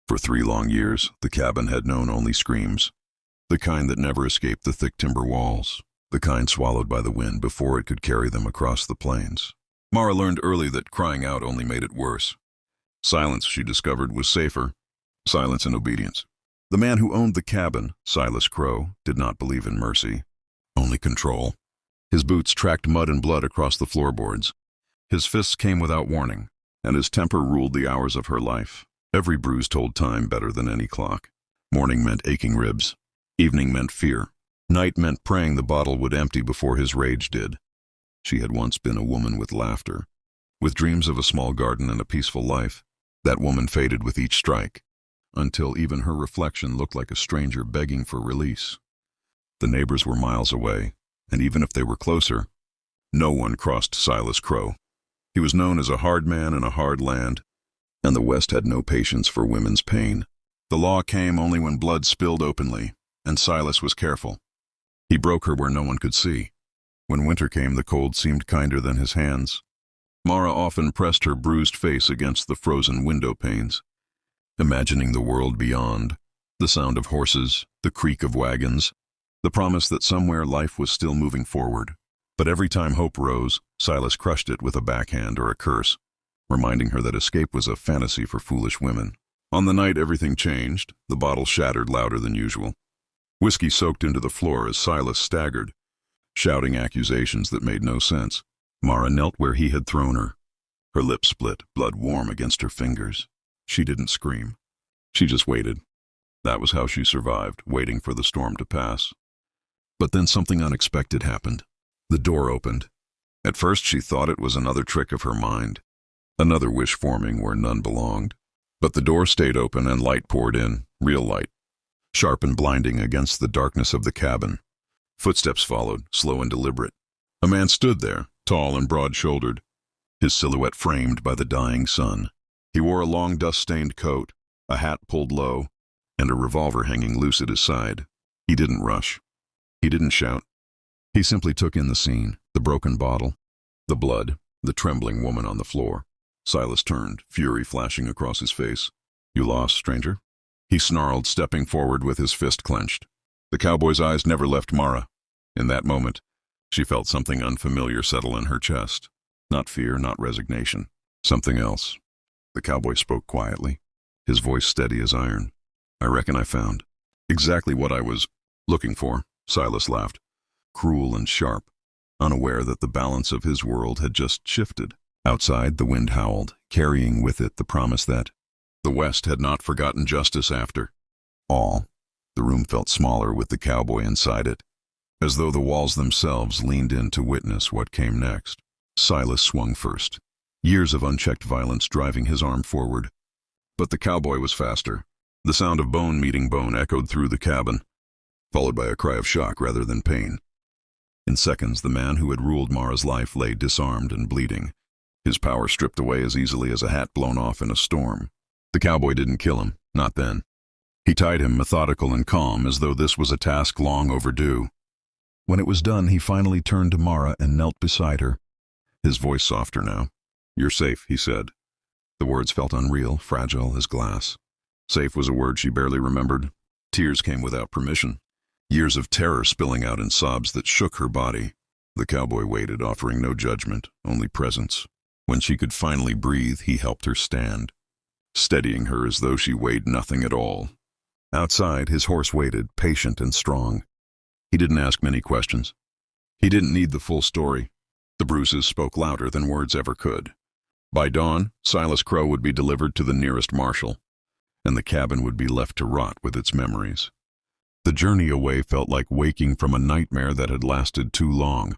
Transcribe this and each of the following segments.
For 3 long years, the cabin had known only screams, the kind that never escaped the thick timber walls, the kind swallowed by the wind before it could carry them across the plains. Mara learned early that crying out only made it worse. Silence, she discovered, was safer. Silence and obedience. The man who owned the cabin, Silas Crow, did not believe in mercy, only control. His boots tracked mud and blood across the floorboards. His fists came without warning, and his temper ruled the hours of her life. Every bruise told time better than any clock. Morning meant aching ribs. Evening meant fear. Night meant praying the bottle would empty before his rage did. She had once been a woman with laughter, with dreams of a small garden and a peaceful life. That woman faded with each strike, until even her reflection looked like a stranger begging for release. The neighbors were miles away, and even if they were closer, no one crossed Silas Crow. He was known as a hard man in a hard land, and the West had no patience for women's pain. The law came only when blood spilled openly, and Silas was careful. He broke her where no one could see. When winter came, the cold seemed kinder than his hands. Mara often pressed her bruised face against the frozen window panes, imagining the world beyond, the sound of horses, the creak of wagons, the promise that somewhere life was still moving forward. But every time hope rose, Silas crushed it with a backhand or a curse, reminding her that escape was a fantasy for foolish women. On the night everything changed, the bottle shattered louder than usual. Whiskey soaked into the floor as Silas staggered, shouting accusations that made no sense. Mara knelt where he had thrown her. Her lips split, blood warm against her fingers. She didn't scream. She just waited. That was how she survived, waiting for the storm to pass. But then something unexpected happened. The door opened. At first she thought it was another trick of her mind, another wish forming where none belonged. But the door stayed open and light poured in, real light, sharp and blinding against the darkness of the cabin. Footsteps followed, slow and deliberate. A man stood there, tall and broad-shouldered, his silhouette framed by the dying sun. He wore a long dust-stained coat, a hat pulled low, and a revolver hanging loose at his side. He didn't rush. He didn't shout. He simply took in the scene, the broken bottle, the blood, the trembling woman on the floor. Silas turned, fury flashing across his face. "You lost, stranger?" He snarled, stepping forward with his fist clenched. The cowboy's eyes never left Mara. In that moment, she felt something unfamiliar settle in her chest. Not fear, not resignation. Something else. The cowboy spoke quietly, his voice steady as iron. "I reckon I found exactly what I was looking for," Silas laughed, cruel and sharp, unaware that the balance of his world had just shifted. Outside, the wind howled, carrying with it the promise that the West had not forgotten justice after all. The room felt smaller with the cowboy inside it, as though the walls themselves leaned in to witness what came next. Silas swung first, years of unchecked violence driving his arm forward. But the cowboy was faster. The sound of bone meeting bone echoed through the cabin, followed by a cry of shock rather than pain. In seconds, the man who had ruled Mara's life lay disarmed and bleeding, his power stripped away as easily as a hat blown off in a storm. The cowboy didn't kill him, not then. He tied him methodical and calm, as though this was a task long overdue. When it was done, he finally turned to Mara and knelt beside her, his voice softer now. "You're safe," he said. The words felt unreal, fragile as glass. Safe was a word she barely remembered. Tears came without permission, years of terror spilling out in sobs that shook her body. The cowboy waited, offering no judgment, only presence. When she could finally breathe, he helped her stand, steadying her as though she weighed nothing at all. Outside, his horse waited, patient and strong. He didn't ask many questions. He didn't need the full story. The bruises spoke louder than words ever could. By dawn, Silas Crow would be delivered to the nearest marshal, and the cabin would be left to rot with its memories. The journey away felt like waking from a nightmare that had lasted too long.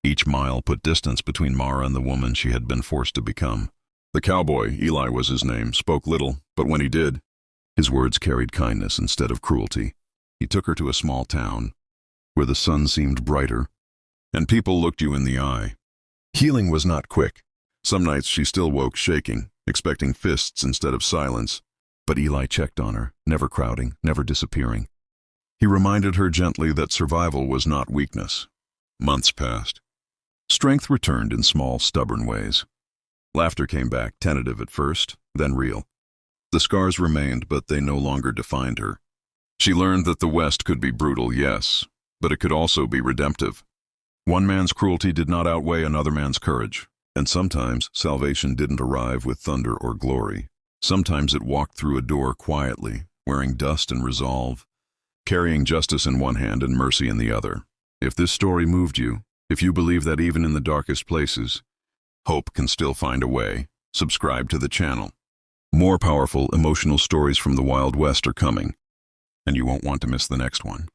Each mile put distance between Mara and the woman she had been forced to become. The cowboy, Eli was his name, spoke little, but when he did, his words carried kindness instead of cruelty. He took her to a small town, where the sun seemed brighter, and people looked you in the eye. Healing was not quick. Some nights she still woke shaking, expecting fists instead of silence, but Eli checked on her, never crowding, never disappearing. He reminded her gently that survival was not weakness. Months passed. Strength returned in small, stubborn ways. Laughter came back, tentative at first, then real. The scars remained, but they no longer defined her. She learned that the West could be brutal, yes, but it could also be redemptive. One man's cruelty did not outweigh another man's courage, and sometimes salvation didn't arrive with thunder or glory. Sometimes it walked through a door quietly, wearing dust and resolve, carrying justice in one hand and mercy in the other. If this story moved you, if you believe that even in the darkest places, hope can still find a way, subscribe to the channel. More powerful, emotional stories from the Wild West are coming, and you won't want to miss the next one.